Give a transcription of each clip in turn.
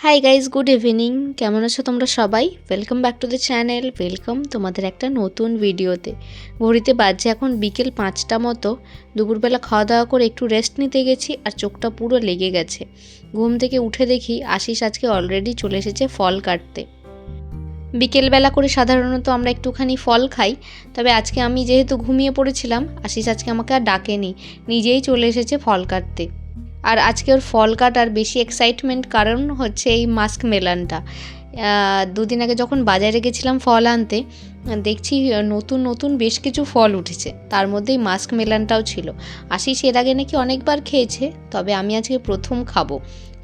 Hi guys, good evening. কেমন আছো তোমরা সবাই? Welcome back to the channel. Welcome তোমাদের একটা নতুন ভিডিওতে। ঘড়িতে বাজছে এখন বিকেল 5টা মতো। দুপুরবেলা খাওয়া দাওয়া করে একটু রেস্ট নিতে গেছি আর চোখটা পুরো লেগে গেছে। ঘুম থেকে উঠে দেখি আশিস আজকে অলরেডি চলে এসেছে ফল কাটতে। বিকেলবেলা করে সাধারণত আমরা একটুখানি ফল খাই, তবে আজকে আমি যেহেতু ঘুমিয়ে পড়েছিলাম, আশিস আজকে আমাকে আর ডাকেনি, নিজেই চলে এসেছে ফল কাটতে। আর আজকে ওর ফল কাটার বেশি এক্সাইটমেন্ট কারণ হচ্ছে এই মাস্ক মেলানটা। দুদিন আগে যখন বাজারে গেছিলাম ফল আনতে, দেখছি নতুন নতুন বেশ কিছু ফল উঠেছে, তার মধ্যেই মাস্ক মেলানটাও ছিল। আশিস এর আগে নাকি অনেকবার খেয়েছে, তবে আমি আজকে প্রথম খাবো।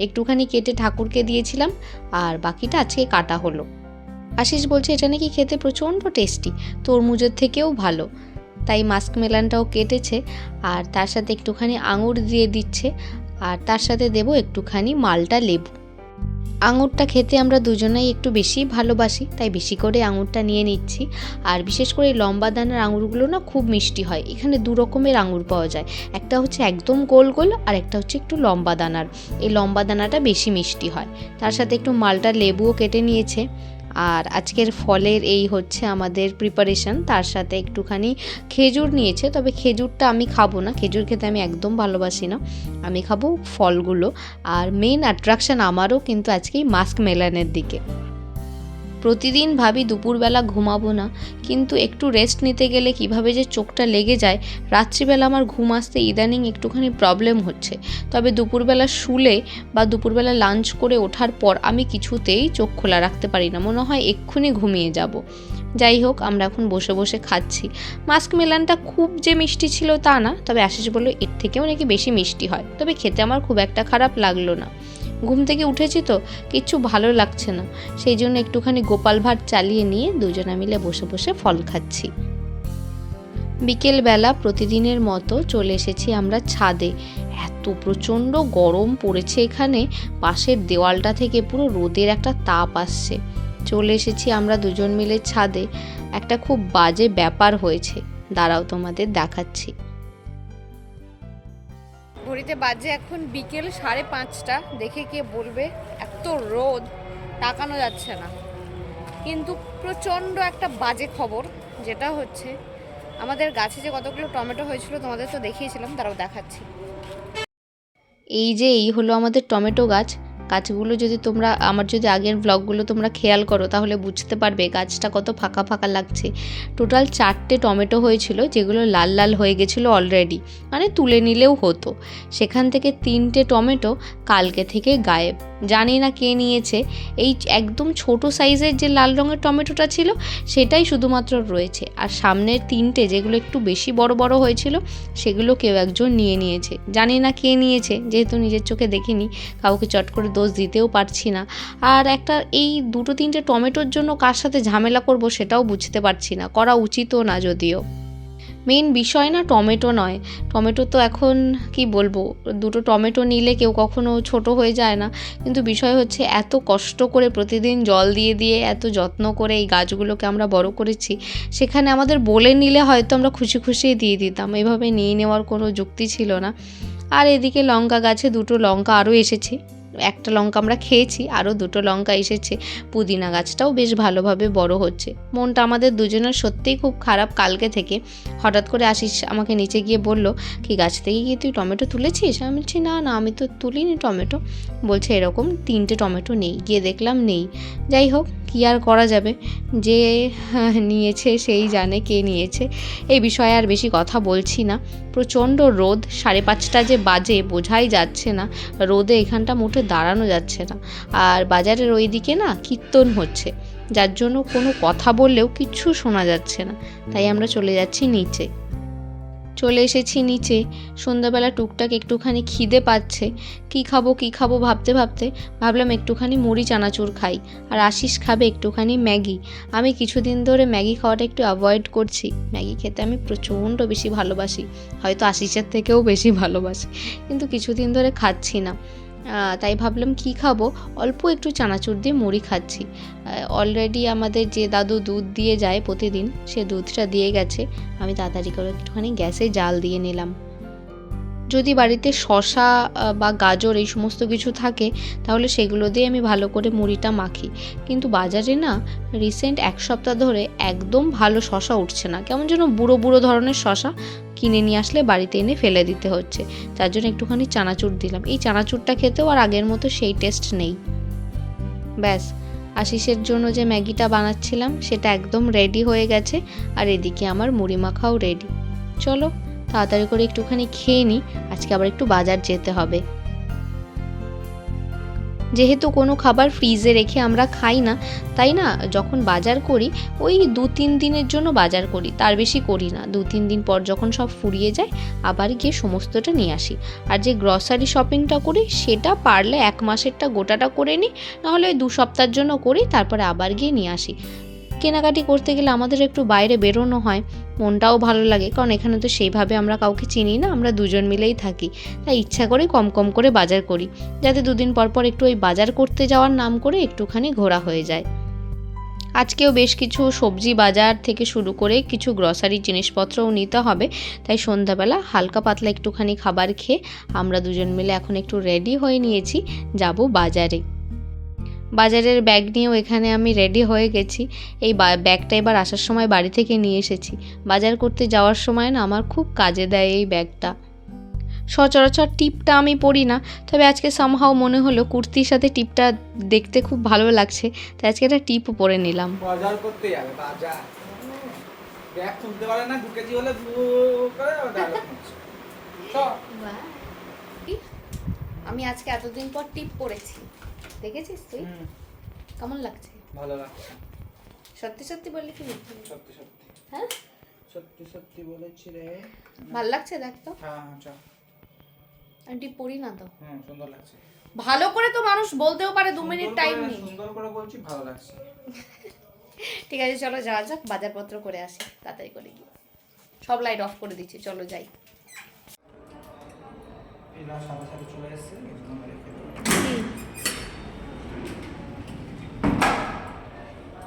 একটুখানি কেটে ঠাকুরকে দিয়েছিলাম আর বাকিটা আজকে কাটা হলো। আশিস বলছে এটা নাকি খেতে প্রচণ্ড টেস্টি, তরমুজের থেকেও ভালো। তাই মাস্ক মেলানটাও কেটেছে আর তার সাথে একটুখানি আঙুর দিয়ে দিচ্ছে, আর তার সাথে দেবো একটুখানি মালটা লেবু। আঙুরটা খেতে আমরা দুজনেই একটু বেশি ভালোবাসি, তাই বেশি করে আঙুরটা নিয়ে নিচ্ছি। আর বিশেষ করে লম্বা দানার আঙুরগুলো না খুব মিষ্টি হয়। এখানে দু রকমের আঙুর পাওয়া যায়, একটা হচ্ছে একদম গোল গোল আর একটা হচ্ছে একটু লম্বা দানার। এই লম্বা দানাটা বেশি মিষ্টি হয়। তার সাথে একটু মালটা লেবুও কেটে নিয়েছে। আর আজকের ফলের এই হচ্ছে আমাদের প্রিপারেশন। তার সাথে একটুখানি খেজুর নিয়েছে, তবে খেজুরটা আমি খাবো না, খেজুর খেতে আমি একদম ভালোবাসি না। আমি খাবো ফলগুলো। আর মেন অ্যাট্রাকশান আমারও কিন্তু আজকেই মাস্ক মেলানের দিকে। প্রতিদিন ভাবি দুপুরবেলা ঘুমাবো না, কিন্তু একটু রেস্ট নিতে গেলে কিভাবে যে চোখটা লেগে যায়। রাত্রিবেলা আমার ঘুম আসতে ইদানিং একটুখানি প্রবলেম হচ্ছে, তবে দুপুরবেলা শুলে বা দুপুরবেলা লাঞ্চ করে ওঠার পর আমি কিছুতেই চোখ খোলা রাখতে পারি না, মনে হয় এক্ষুনি ঘুমিয়ে যাব। যাই হোক, আমরা এখন বসে বসে খাচ্ছি। মাস্ক মেলানটা খুব যে মিষ্টি ছিল তা না, তবে আশিস বলল এর থেকেও নাকি বেশি মিষ্টি হয়, তবে খেতে আমার খুব একটা খারাপ লাগলো না। ঘুম থেকে উঠেছি তো কিচ্ছু ভালো লাগছে না, সেই জন্য একটুখানি গোপাল ভাট চালিয়ে নিয়ে দুজনে মিলে বসে বসে ফল খাচ্ছি। বিকেলবেলা প্রতিদিনের মতো চলে এসেছি আমরা ছাদে। এত প্রচণ্ড গরম পড়েছে এখানে, পাশের দেওয়ালটা থেকে পুরো রোদের একটা তাপ আসছে। চলে এসেছি আমরা দুজন মিলে ছাদে। একটা খুব বাজে ব্যাপার হয়েছে, দাঁড়াও তোমাদের দেখাচ্ছি। ঘড়িতে বাজে এখন বিকেল 5:30। দেখে কে বলবে এত রোদ, তাকানো যাচ্ছে না। কিন্তু প্রচণ্ড একটা বাজে খবর, যেটা হচ্ছে আমাদের গাছে যে কতগুলো টমেটো হয়েছিল তোমাদের তো দেখিয়েছিলাম, তারাও দেখাচ্ছি। এই হলো আমাদের টমেটো গাছগুলো যদি তোমরা আমার যদি আগের ব্লগগুলো তোমরা খেয়াল করো তাহলে বুঝতে পারবে গাছটা কত ফাঁকা ফাঁকা লাগছে। টোটাল 4টে টমেটো হয়েছিল, যেগুলো লাল লাল হয়ে গেছিলো অলরেডি, মানে তুলে নিলেও হতো। সেখান থেকে 3টে টমেটো কালকে থেকে গায়েব, জানি না কে নিয়েছে। এই একদম ছোট সাইজের যে লাল রঙের টমেটোটা ছিল সেটাই শুধুমাত্র রয়েছে, আর সামনের 3টে যেগুলো একটু বেশি বড় বড় হয়েছিল সেগুলো কেউ একজন নিয়েছে। জানি না কে নিয়েছে, যেহেতু নিজের চোখে দেখিনি, কাউকে চট করে দোষ দিতেও পারছি না। আর একটা এই 2-3টে টমেটোর জন্য কার সাথে ঝামেলা করব সেটাও বুঝতে পারছি না, করা উচিতও না। যদিও মেন বিষয় না টমেটো নয়, টমেটো তো এখন কি বলবো, 2টো টমেটো নিলে কেউ কখনো ছোট হয়ে যায় না, কিন্তু বিষয় হচ্ছে এত কষ্ট করে প্রতিদিন জল দিয়ে দিয়ে এত যত্ন করে এই গাছগুলোকে আমরা বড় করেছি, সেখানে আমাদের বলে নিলে হয়তো আমরা খুশি খুশি দিয়ে দিতাম, এভাবে নিয়ে নেওয়ার কোনো যুক্তি ছিল না। আর এদিকে লঙ্কা গাছে 2টো লঙ্কা আরও এসেছে, একটা লঙ্কা আমরা খেয়েছি, আরও 2টো লঙ্কা এসেছে। পুদিনা গাছটাও বেশ ভালোভাবে বড় হচ্ছে। মনটা আমাদের দুজনের সত্যিই খুব খারাপ কালকে থেকে। হঠাৎ করে আশিস আমাকে নিচে গিয়ে বলল, কি গাছ থেকে কি তুই টমেটো তুলেছিস? আমি বলছি না না, আমি তো তুলিনি টমেটো। বলছে এরকম 3টে টমেটো নেই, গিয়ে দেখলাম নেই। যাই হোক, কী আর করা যাবে, যে নিয়েছে সেই জানে কে নিয়েছে। এই বিষয়ে আর বেশি কথা বলছি না। প্রচণ্ড রোদ, 5:30 যে বাজে বোঝাই যাচ্ছে না। রোদে এখানটা মুঠে দাঁড়ানো যাচ্ছে না। আর বাজারের ওই দিকে না কীর্তন হচ্ছে, যার জন্য কোনো কথা বললেও কিচ্ছু শোনা যাচ্ছে না। তাই আমরা চলে যাচ্ছি নিচে। চলে এসেছি নিচে। সন্ধ্যাবেলা টুকটাক একটুখানি খিদে পাচ্ছে, কি খাবো ভাবতে ভাবতে ভাবলাম একটুখানি মুড়ি চানাচুর খাই, আর আশিস খাবে একটুখানি ম্যাগি। আমি কিছুদিন ধরে ম্যাগি খাওয়াটা একটু অ্যাভয়েড করছি। ম্যাগি খেতে আমি প্রচণ্ড বেশি ভালোবাসি, হয়তো আশিসের থেকেও বেশি ভালোবাসি, কিন্তু কিছুদিন ধরে খাচ্ছি না। তাই ভাবলাম কি খাবো, অল্প একটু চানাচুর দিয়ে মুড়ি খাচ্ছি। অলরেডি আমাদের যে দাদু দুধ দিয়ে যায় প্রতিদিন, সে দুধটা দিয়ে গেছে। আমি তাড়াতাড়ি করে একটুখানি গ্যাসে জাল দিয়ে নিলাম। যদি বাড়িতে শসা বা গাজর এই সমস্ত কিছু থাকে তাহলে সেগুলো দিয়ে আমি ভালো করে মুড়িটা মাখি, কিন্তু বাজারে না রিসেন্ট 1 সপ্তাহ ধরে একদম ভালো শসা উঠছে না, কেমন যেন বুড়ো বুড়ো ধরনের শসা কিনে নিয়ে আসলে বাড়িতে এনে ফেলে দিতে হচ্ছে। তার জন্য একটুখানি চানাচুর দিলাম। এই চানাচুরটা খেতেও আর আগের মতো সেই টেস্ট নেই। ব্যাস, আশিসের জন্য যে ম্যাগিটা বানাচ্ছিলাম সেটা একদম রেডি হয়ে গেছে, আর এদিকে আমার মুড়ি মাখাও রেডি। চলো তাড়াতাড়ি করে একটুখানি খেয়ে নিই, আজকে আবার একটু বাজার যেতে হবে। যেহেতু কোনো খাবার ফ্রিজে রেখে আমরা খাই না, তাই না যখন বাজার করি ওই 2-3 দিনের জন্য বাজার করি, তার বেশি করি না। 2-3 দিন পর যখন সব ফুরিয়ে যায় আবার গিয়ে সমস্তটা নিয়ে আসি। আর যে গ্রসারি শপিংটা করি সেটা পারলে 1 মাসেরটা গোটাটা করে নিই, নাহলে ওই 2 সপ্তাহের জন্য করি, তারপরে আবার গিয়ে নিয়ে আসি। কেনাকাটি করতে গেলে আমাদের একটু বাইরে বেরোনো হয়, মনটাও ভালো লাগে, কারণ এখানে তো সেইভাবে আমরা কাউকে চিনি না, আমরা দুজন মিলেই থাকি, তাই ইচ্ছা করে কম কম করে বাজার করি, যাতে 2 দিন পর পর একটু ওই বাজার করতে যাওয়ার নাম করে একটুখানি ঘোরা হয়ে যায়। আজকেও বেশ কিছু সবজি বাজার থেকে শুরু করে কিছু গ্রসারি জিনিসপত্রও নিতে হবে, তাই সন্ধ্যাবেলা হালকা পাতলা একটুখানি খাবার খেয়ে আমরা দুজন মিলে এখন একটু রেডি হয়ে নিয়েছি, যাব বাজারে। বাজারের ব্যাগ নিয়েও এখানে আমি রেডি হয়ে গেছি। এই ব্যাগটা এবার আসার সময় বাড়ি থেকে নিয়ে এসেছি। বাজার করতে যাওয়ার সময় না আমার খুব কাজে দেয় এই ব্যাগটা। সচরাচর টিপটা আমি পরি না, তবে আজকে সামহাও মনে হলো কুর্তির সাথে টিপটা দেখতে খুব ভালো লাগছে, তাই আজকে একটা টিপও পরে নিলাম। বাজার করতে যাবে বাজার, ব্যাগ তুলতে পারে না, 2 কেজি হলে করে ডায়লগ মারছে। আমি আজকে এতদিন পর টিপ পরেছি, দেখেছিস তুই? কেমন লাগছে? ভালো লাগছে। সত্যি সত্যি বললি কি? সত্যি সত্যি। হ্যাঁ সত্যি সত্যি বলেছি রে। ভালো লাগছে দেখ তো। হ্যাঁ হ্যাঁ চল। আমি টিপ পরি না তো। সুন্দর লাগছে। ভালো করে তো মানুষ বলতেও পারে, 2 মিনিট টাইম নেই। সুন্দর করে বলছি, ভালো লাগছে। ঠিক আছে চলো যাওয়া যাক, বাজারপত্র করে আসি তাড়াতাড়ি করে গিয়ে। সব লাইট অফ করে দিচ্ছি, চলো যাই। এলা সাথে সাথে চলে এসেছে, এজন্য রেখে দেব।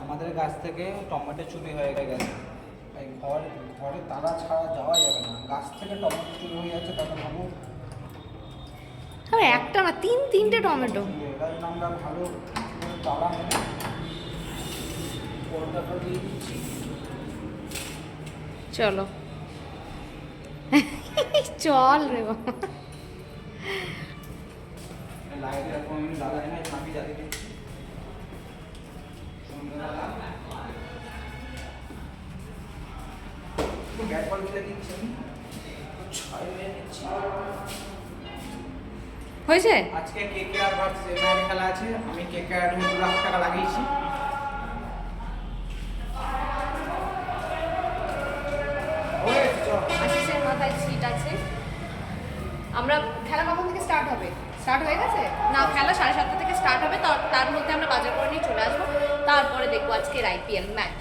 আমাদের গাছ থেকে টমেটো চুরি হয়ে গেছে, তাই ঘরে তালা ছাড়া যাওয়া যাবে না। গাছ থেকে টমেটো চুরি হয়ে যাচ্ছে, তাহলে ভাবো। আরে একটা না, 3-3টে টমেটো। এবার আমরা ভালো তালা মেরে পর্দাটা দিয়ে দিচ্ছি। চলো চল রে বাবা। লাইট এরকম আমি জ্বালাই না, ঝাঁপি জ্বালিয়ে দিচ্ছি। গ্যাস বল দিলে দিচ্ছি আমি, ছয় মেরে দিচ্ছি। হয়েছে? আজকে কেকেআর ভার্সেস এমআই খেলা আছে, আমি কেকেআর 2 লাখ টাকা লাগিয়েছি। আশিসের মাথায় সিট আছে। আমরা খেলা কখন থেকে স্টার্ট হবে? স্টার্ট হয়ে গেছে না? খেলা 7:30 থেকে স্টার্ট হবে, তার মধ্যে আমরা বাজার করে নিয়ে চলে আসবো, তারপরে দেখবো আজকের আইপিএল ম্যাচ।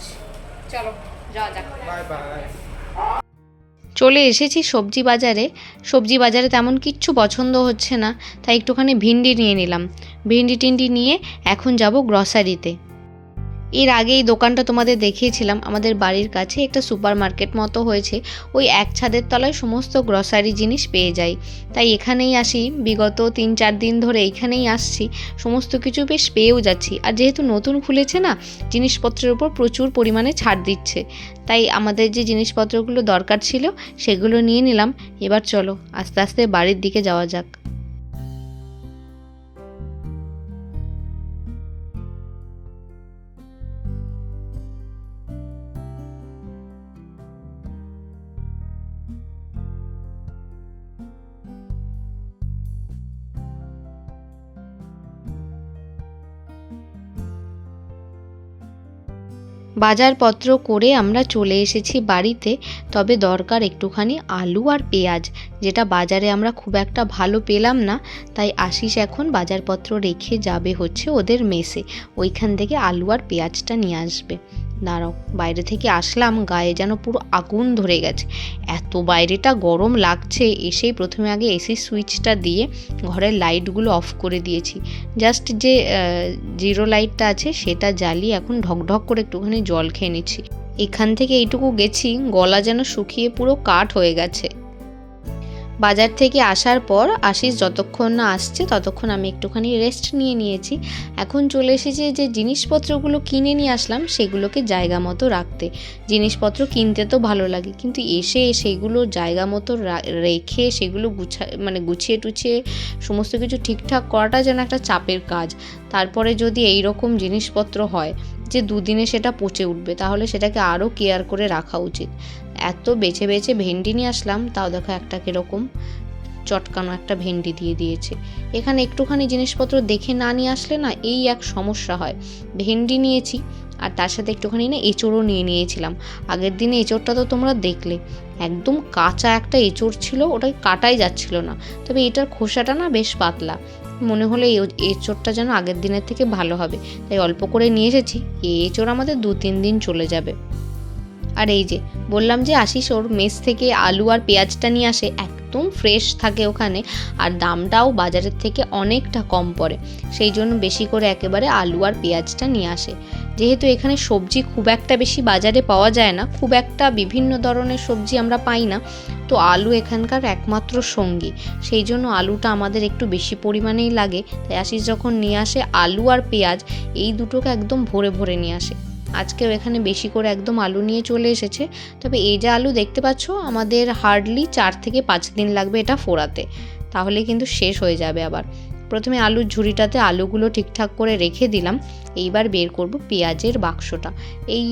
চলো যাওয়া যাক। Bye bye. চলে এসেছি সবজি বাজারে। সবজি বাজারে তেমন কিচ্ছু পছন্দ হচ্ছে না, তাই একটুখানি ভিন্ডি নিয়ে নিলাম। ভিন্ডি টিন্ডি নিয়ে এখন যাব গ্রসারিতে। এর আগে এই দোকানটা তোমাদের দেখিয়েছিলাম, আমাদের বাড়ির কাছে একটা সুপার মার্কেট মতো হয়েছে, ওই এক ছাদের তলায় সমস্ত গ্রসারি জিনিস পেয়ে যাই, তাই এখানেই আসি। বিগত 3-4 দিন ধরে এইখানেই আসছি, সমস্ত কিছু বেশ পেয়েও যাচ্ছি। আর যেহেতু নতুন খুলেছে না, জিনিসপত্রের উপর প্রচুর পরিমাণে ছাড় দিচ্ছে, তাই আমাদের যে জিনিসপত্রগুলো দরকার ছিল সেগুলো নিয়ে নিলাম। এবার চলো আস্তে আস্তে বাড়ির দিকে যাওয়া যাক। বাজারপত্র করে আমরা চলে এসেছি বাড়িতে, তবে দরকার একটুখানি আলু আর পেঁয়াজ, যেটা বাজারে আমরা খুব একটা ভালো পেলাম না, তাই আশিস এখন বাজারপত্র রেখে যাবে হচ্ছে ওদের মেসে, ওইখান থেকে আলু আর পেঁয়াজটা নিয়ে আসবে। দাঁড়াও, বাইরে থেকে আসলাম, গায়ে যেন পুরো আগুন ধরে গেছে, এত বাইরেটা গরম লাগছে। এসেই প্রথমে আগে এসির সুইচটা দিয়ে ঘরের লাইটগুলো অফ করে দিয়েছি, জাস্ট যে জিরো লাইটটা আছে সেটা জ্বালিয়ে এখন ঢকঢক করে একটুখানি জল খেয়ে নিচ্ছি। এখান থেকে এইটুকু গেছি, গলা যেন শুকিয়ে পুরো কাঠ হয়ে গেছে। বাজার থেকে আসার পর আশিস যতক্ষণ না আসছে ততক্ষণ আমি একটুখানি রেস্ট নিয়েছি। এখন চলে এসেছে যে জিনিসপত্রগুলো কিনে নিয়ে আসলাম সেগুলোকে জায়গা মতো রাখতে। জিনিসপত্র কিনতে তো ভালো লাগে, কিন্তু এসে সেগুলো জায়গা মতো রেখে সেগুলো গুছিয়ে টুছিয়ে সমস্ত কিছু ঠিকঠাক করাটা যেন একটা চাপের কাজ। তারপরে যদি এই রকম জিনিসপত্র হয় যে দুদিনে সেটা পচে উঠবে, তাহলে সেটাকে আরও কেয়ার করে রাখা উচিত। এত বেছে বেছে ভেন্ডি নিয়ে আসলাম, তাও দেখো একটা কীরকম চটকানো একটা ভেন্ডি দিয়ে দিয়েছে। এখানে একটুখানি জিনিসপত্র দেখে না নিয়ে আসলে না এই এক সমস্যা হয়। ভেন্ডি নিয়েছি আর তার সাথে একটুখানি না এঁচোড়ও নিয়েছিলাম। আগের দিনে এঁচোড়টা তো তোমরা দেখলে, একদম কাঁচা একটা এঁচোড় ছিল, ওটা কাটাই যাচ্ছিল না। তবে এটার খোসাটা না বেশ পাতলা, মনে হলো এই এঁচোড়টা যেন আগের দিনের থেকে ভালো হবে, তাই অল্প করে নিয়ে এসেছি। এই এঁচোড় আমাদের 2-3 দিন চলে যাবে। আর এই যে বললাম যে আশিস ওর মেস থেকে আলু আর পেঁয়াজটা নিয়ে আসে, একদম ফ্রেশ থাকে ওখানে, আর দামটাও বাজারের থেকে অনেকটা কম পড়ে। সেই জন্য বেশি করে একেবারে আলু আর পেঁয়াজটা নিয়ে আসে। যেহেতু এখানে সবজি খুব একটা বেশি বাজারে পাওয়া যায় না, খুব একটা বিভিন্ন ধরনের সবজি আমরা পাই না, তো আলু এখানকার একমাত্র সঙ্গী। সেই জন্য আলুটা আমাদের একটু বেশি পরিমাণেই লাগে। তাই আশিস যখন নিয়ে আসে আলু আর পেঁয়াজ, এই দুটোকে একদম ভরে ভরে নিয়ে আসে। আজকেও এখানে বেশি করে একদম আলু নিয়ে চলে এসেছে। তবে এই যে আলু দেখতে পাচ্ছ, আমাদের হার্ডলি 4 থেকে 5 দিন লাগবে এটা ফোড়াতে, তাহলে কিন্তু শেষ হয়ে যাবে আবার। প্রথমে আলুর ঝুড়িটাতে আলুগুলো ঠিকঠাক করে রেখে দিলাম। এইবার বের করব পেঁয়াজের বাক্সটা। এই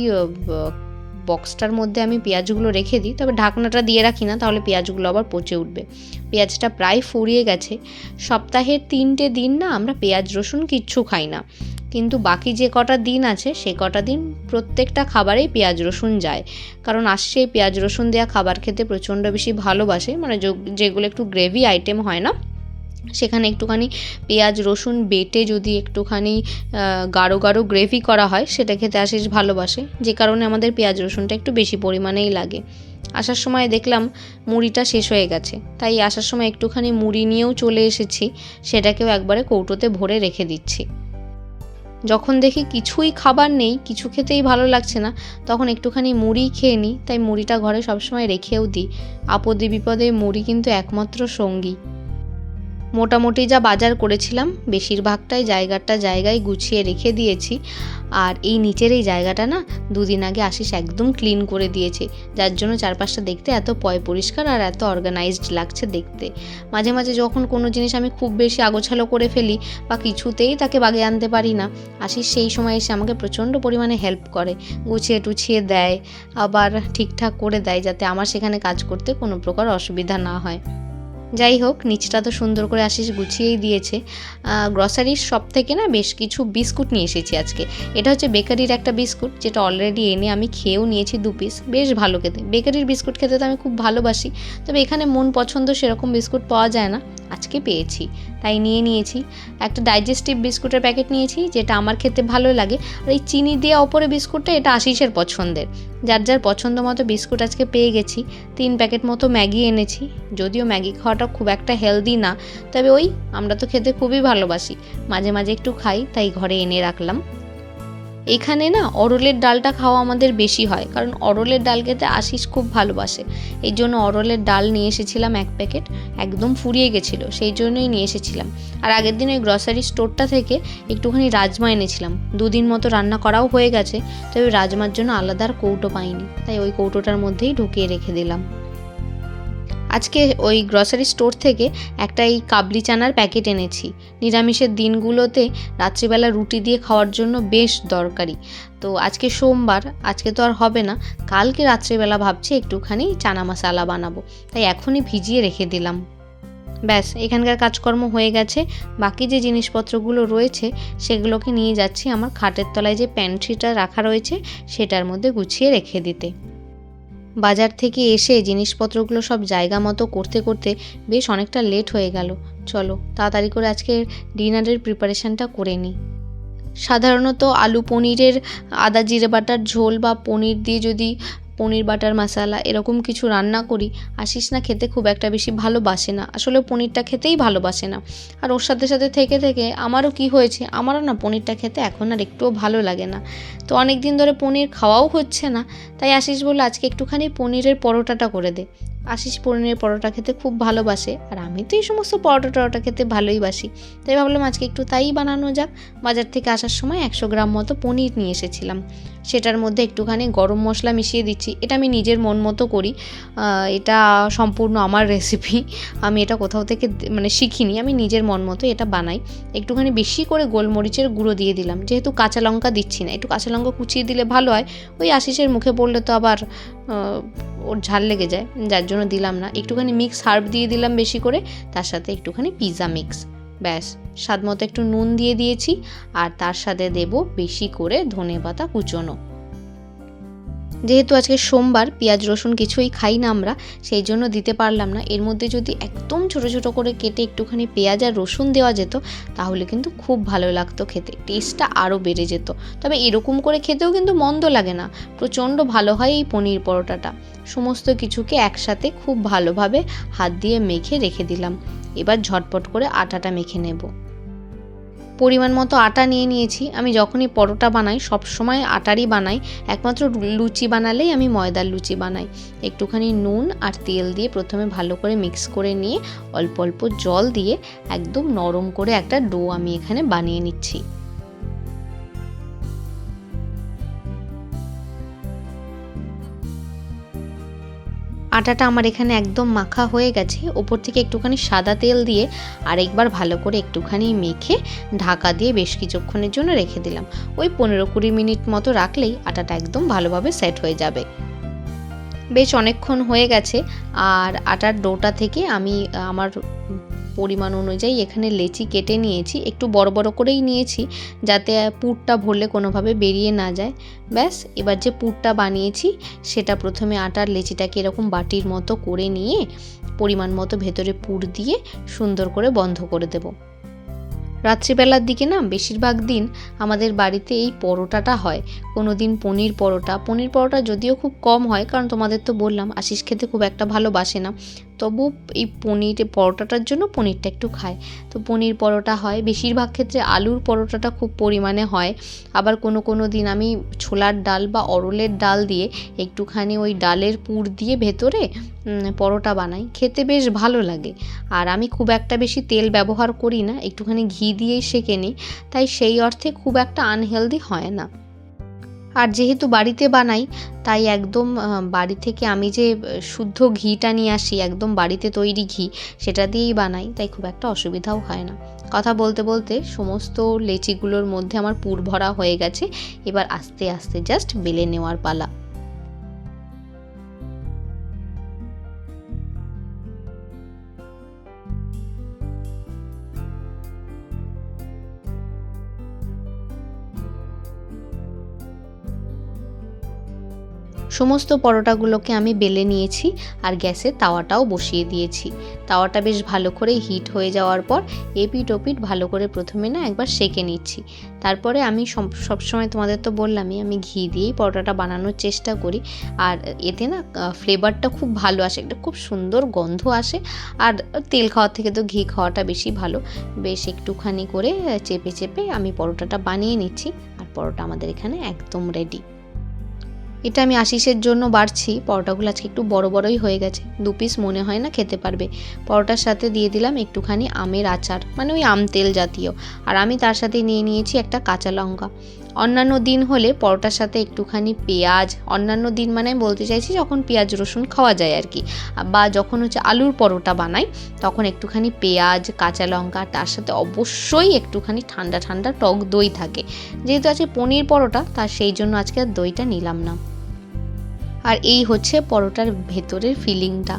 বক্সটার মধ্যে আমি পেঁয়াজগুলো রেখে দিই, তবে ঢাকনাটা দিয়ে রাখি না, তাহলে পেঁয়াজগুলো আবার পচে উঠবে। পেঁয়াজটা প্রায় ফুরিয়ে গেছে। সপ্তাহের 3টে দিন না আমরা পেঁয়াজ রসুন কিচ্ছু খাই না, কিন্তু বাকি যে কটা দিন আছে সে কটা দিন প্রত্যেকটা খাবারেই পেঁয়াজ রসুন যায়। কারণ আসছে এই পেঁয়াজ রসুন দেওয়া খাবার খেতে প্রচণ্ড বেশি ভালোবাসে, মানে যেগুলো একটু গ্রেভি আইটেম হয় না, সেখানে একটুখানি পেঁয়াজ রসুন বেটে যদি একটুখানি গাঢ় গাঢ় গ্রেভি করা হয় সেটা খেতে আশিস ভালোবাসে, যে কারণে আমাদের পেঁয়াজ রসুনটা একটু বেশি পরিমাণেই লাগে। আসার সময় দেখলাম মুড়িটা শেষ হয়ে গেছে, তাই আসার সময় একটুখানি মুড়ি নিয়েও চলে এসেছি, সেটাকেও একবারে কৌটোতে ভরে রেখে দিচ্ছি। যখন দেখি কিছুই খাবার নেই, কিছু খেতেই ভালো লাগছে না, তখন একটুখানি মুড়ি খেয়ে নিই। তাই মুড়িটা ঘরে সবসময় রেখেও দিই। আপদে বিপদে মুড়ি কিন্তু একমাত্র সঙ্গী। মোটামুটি যা বাজার করেছিলাম বেশিরভাগটাই জায়গায় গুছিয়ে রেখে দিয়েছি। আর এই নিচের এই জায়গাটা না 2 দিন আগে আশিস একদম ক্লিন করে দিয়েছে, যার জন্য চারপাশটা দেখতে এত পরিষ্কার আর এত অর্গানাইজড লাগছে দেখতে। মাঝে মাঝে যখন কোনো জিনিস আমি খুব বেশি আগোছালো করে ফেলি বা কিছুতেই তাকে বাগে আনতে পারি না, আশিস সেই সময় এসে আমাকে প্রচণ্ড পরিমাণে হেল্প করে, গুছিয়ে টুছিয়ে দেয়, আবার ঠিকঠাক করে দেয়, যাতে আমার সেখানে কাজ করতে কোনো প্রকার অসুবিধা না হয়। যাই হোক, নিচটা তো সুন্দর করে আশিস গুছিয়েই দিয়েছে। গ্রসারির শপ থেকে না বেশ কিছু বিস্কুট নিয়ে এসেছি আজকে। এটা হচ্ছে বেকারির একটা বিস্কুট, যেটা অলরেডি এনে আমি খেয়েও নিয়েছি 2 পিস, বেশ ভালো খেতে। বেকারির বিস্কুট খেতে তো আমি খুব ভালোবাসি, তবে এখানে মন পছন্দ সেরকম বিস্কুট পাওয়া যায় না, আজকে পেয়েছি তাই নিয়েছি। একটা ডাইজেস্টিভ বিস্কুটের প্যাকেট নিয়েছি, যেটা আমার খেতে ভালো লাগে। আর এই চিনি দেওয়া ওপরে বিস্কুটটা, এটা আশিসের পছন্দের। যার পছন্দ মতো বিস্কুট আজকে পেয়ে গেছি। 3 প্যাকেট মতো ম্যাগি এনেছি, যদিও ম্যাগি খাওয়াটা খুব একটা হেলদি না, তবে আমরা তো খেতে খুবই ভালোবাসি, মাঝে মাঝে একটু খাই, তাই ঘরে এনে রাখলাম। এখানে না অরলের ডালটা খাওয়া আমাদের বেশি হয়, কারণ অরলের ডাল খেতে আশিস খুব ভালোবাসে। এই জন্য অরলের ডাল নিয়ে এসেছিলাম 1 প্যাকেট, একদম ফুরিয়ে গেছিলো, সেই জন্যই নিয়ে এসেছিলাম। আর আগের দিন ওই গ্রসারি স্টোরটা থেকে একটুখানি রাজমা এনেছিলাম, 2 দিন মতো রান্না করাও হয়ে গেছে, তবে রাজমার জন্য আলাদা আর কৌটো পাইনি, তাই ওই কৌটোটার মধ্যেই ঢুকিয়ে রেখে দিলাম। আজকে ওই গ্রসারি স্টোর থেকে একটা এই কাবলি চানার প্যাকেট এনেছি, নিরামিষের দিনগুলোতে রাত্রিবেলা রুটি দিয়ে খাওয়ার জন্য বেশ দরকারি। তো আজকে সোমবার, আজকে তো আর হবে না, কালকে রাত্রিবেলা ভাবছি একটুখানি চানা মশলা বানাবো, তাই এখনই ভিজিয়ে রেখে দিলাম। ব্যাস, এখানকার কাজকর্ম হয়ে গেছে। বাকি যে জিনিসপত্রগুলো রয়েছে সেগুলোকে নিয়ে যাচ্ছি আমার খাটের তলায় যে প্যান্ট্রিটা রাখা রয়েছে সেটার মধ্যে গুছিয়ে রেখে দিতে। বাজার থেকে এসে জিনিসপত্রগুলো সব জায়গা মতো করতে করতে বেশ অনেকটা লেট হয়ে গেল। চলো তাড়াতাড়ি করে আজকে ডিনারের প্রিপারেশানটা করে নিই। সাধারণত আলু পনিরের আদা জিরে বাটার ঝোল বা পনির দিয়ে যদি পনির বাটার মশলা এরকম কিছু রান্না করি, আশিস না খেতে খুব একটা বেশি ভালোবাসে না, আসলে পনিরটা খেতেই ভালোবাসে না। আর ওর সাথে সাথে থেকে থেকে আমারও কি হয়েছে, আমারও না পনিরটা খেতে এখন আর একটুও ভালো লাগে না। তো অনেক দিন ধরে পনির খাওয়াও হচ্ছে না, তাই আশিস বলল আজকে একটুখানি পনিরের পরোটাটা করে দে। আশিস পনিরের পরোটা খেতে খুব ভালোবাসে, আর আমি তো এই সমস্ত পরোটা খেতে ভালোই বাসি, তাই ভাবলাম আজকে একটু তাই বানানো যাক। বাজার থেকে আসার সময় 100 গ্রাম মতো পনির নিয়ে এসেছিলাম, সেটার মধ্যে একটুখানি গরম মশলা মিশিয়ে দিচ্ছি। এটা আমি নিজের মন মতো করি, এটা সম্পূর্ণ আমার রেসিপি, আমি এটা কোথাও থেকে মানে শিখিনি, আমি নিজের মন মতো এটা বানাই। একটুখানি বেশি করে গোলমরিচের গুঁড়ো দিয়ে দিলাম, যেহেতু কাঁচা লঙ্কা দিচ্ছি না, একটু কাঁচা লঙ্কা কুচিয়ে দিলে ভালো হয়, ওই আশিসের মুখে পড়লে তো আবার ওর ঝাল লেগে যায়, যার জন্য দিলাম না। একটুখানি মিক্স হার্ব দিয়ে দিলাম বেশি করে, তার সাথে একটুখানি পিৎজা মিক্স, ব্যাস। স্বাদ মতো একটু নুন দিয়ে দিয়েছি, আর তার সাথে দেব বেশি করে ধনেপাতা কুচোনো। যেহেতু আজকে সোমবার, পেঁয়াজ রসুন কিছুই খাই না আমরা, সেই জন্য দিতে পারলাম না। এর মধ্যে যদি একদম ছোট ছোট করে কেটে একটুখানি পেঁয়াজ আর রসুন দেওয়া যেত, তাহলে কিন্তু খুব ভালো লাগতো খেতে, টেস্টটা আরও বেড়ে যেত। তবে এরকম করে খেতেও কিন্তু মন্দ লাগে না, প্রচণ্ড ভালো হয় এই পনির পরোটাটা। সমস্ত কিছুকে একসাথে খুব ভালোভাবে হাত দিয়ে মেখে রেখে দিলাম। এবার ঝটপট করে আটাটা মেখে নেব। পরিমাণ মতো আটা নিয়ে নিয়েছি। আমি যখনই পরোটা বানাই সব সময় আটারই বানাই, একমাত্র লুচি বানালেই আমি ময়দার লুচি বানাই। একটুখানি নুন আর তেল দিয়ে প্রথমে ভালো করে মিক্স করে নিয়ে অল্প অল্প জল দিয়ে একদম নরম করে একটা ডো আমি এখানে বানিয়ে নিচ্ছি। আটাটা আমার এখানে একদম মাখা হয়ে গেছে, ওপর থেকে একটুখানি সাদা তেল দিয়ে আরেকবার ভালো করে একটুখানি মেখে ঢাকা দিয়ে বেশ কিছুক্ষণের জন্য রেখে দিলাম। ওই 15-20 মিনিট মতো রাখলেই আটাটা একদম ভালোভাবে সেট হয়ে যাবে। বেশ অনেকক্ষণ হয়ে গেছে, আর আটার ডোটা থেকে আমি আমার পরিমাণ অনুযায়ী এখানে লেচি কেটে নিয়েছি, একটু বড় বড় করেই নিয়েছি যাতে পুরটা ভরলে কোনোভাবে বেরিয়ে না যায়। ব্যাস, এবার যে পুরটা বানিয়েছি সেটা প্রথমে আটার লেচিটাকে এরকম বাটির মতো করে নিয়ে পরিমাণ মতো ভেতরে পুর দিয়ে সুন্দর করে বন্ধ করে দেব। রাত্রিবেলার দিকে না বেশিরভাগ দিন আমাদের বাড়িতে এই পরোটাটা হয়, কোনো দিন পনির পরোটা যদিও খুব কম হয়, কারণ তোমাদের তো বললাম আশিস খেতে খুব একটা ভালোবাসে না, তবু এই পনির পরোটাটার জন্য পনিরটা একটু খায়, তো পনির পরোটা হয়। বেশিরভাগ ক্ষেত্রে আলুর পরোটাটা খুব পরিমাণে হয়, আবার কোনো দিন আমি ছোলার ডাল বা অরলের ডাল দিয়ে একটুখানি ওই ডালের পুর দিয়ে ভেতরে পরোটা বানাই, খেতে বেশ ভালো লাগে। আর আমি খুব একটা বেশি তেল ব্যবহার করি না, একটুখানি ঘি দিয়েই সেঁকে নিই, তাই সেই অর্থে খুব একটা আনহেলদি হয় না। আর যেহেতু বাড়িতে বানাই, তাই একদম বাড়ি থেকে আমি যে শুদ্ধ ঘিটা নিয়ে আসি, একদম বাড়িতে তৈরি ঘি, সেটা দিয়েই বানাই, তাই খুব একটা অসুবিধাও হয় না। কথা বলতে বলতে সমস্ত লেচিগুলোর মধ্যে আমার পুর ভরা হয়ে গেছে, এবার আস্তে আস্তে জাস্ট বেলে নেওয়ার পালা। সমস্ত পরোটাগুলোকে আমি বেলে নিয়েছি, আর গ্যাসে তাওয়াটাও বসিয়ে দিয়েছি। তাওয়াটা বেশ ভালো করে হিট হয়ে যাওয়ার পর এপিঠ ওপিঠ ভালো করে প্রথমে না একবার সেঁকে নিচ্ছি। তারপরে আমি সবসময় তোমাদের তো বললামই আমি ঘি দিয়েই পরোটাটা বানানোর চেষ্টা করি, আর এতে না ফ্লেভারটা খুব ভালো আসে, একটা খুব সুন্দর গন্ধ আসে, আর তেল খাওয়ার থেকে তো ঘি খাওয়াটা বেশি ভালো। বেশ একটুখানি করে চেপে চেপে আমি পরোটাটা বানিয়ে নিচ্ছি, আর পরোটা আমাদের এখানে একদম রেডি। এটা আমি আশিসের জন্য বাড়ছি, পরোটাগুলো আজকে একটু বড় বড়ই হয়ে গেছে, 2 পিস মনে হয় না খেতে পারবে। পরোটার সাথে দিয়ে দিলাম একটুখানি আমের আচার, মানে ওই আম তেল জাতীয়, আর আমি তার সাথে নিয়ে নিয়েছি একটা কাঁচা লঙ্কা। অন্যান্য দিন হলে পরোটার সাথে একটুখানি পেঁয়াজ, অন্যান্য দিন মানে বলতে চাইছি যখন পেঁয়াজ রসুন খাওয়া যায় আর কি, বা যখন হচ্ছে আলুর পরোটা বানাই তখন একটুখানি পেঁয়াজ, কাঁচা লঙ্কা, তার সাথে অবশ্যই একটুখানি ঠান্ডা ঠান্ডা টক দই থাকে। যেহেতু আজকে পনির পরোটা, তার সেই জন্য আজকে আর দইটা নিলাম না। আর এই হচ্ছে পরোটার ভেতরের ফিলিংটা,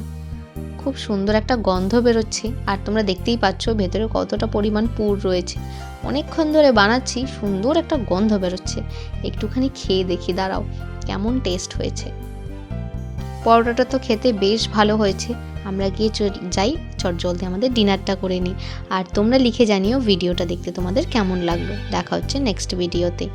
খুব সুন্দর একটা গন্ধ বেরোচ্ছে, আর তোমরা দেখতেই পাচ্ছ ভেতরে কতটা পরিমাণ পুর রয়েছে। অনেকক্ষণ ধরে বানাচ্ছি, সুন্দর একটা গন্ধ বেরোচ্ছে। একটুখানি খেয়ে দেখি, দাঁড়াও কেমন টেস্ট হয়েছে। পরোটাটা তো খেতে বেশ ভালো হয়েছে, আমরা গিয়ে যাই চটজলদি আমাদের ডিনারটা করে নিই। আর তোমরা লিখে জানিও ভিডিওটা দেখতে তোমাদের কেমন লাগলো। দেখা হচ্ছে নেক্সট ভিডিওতে।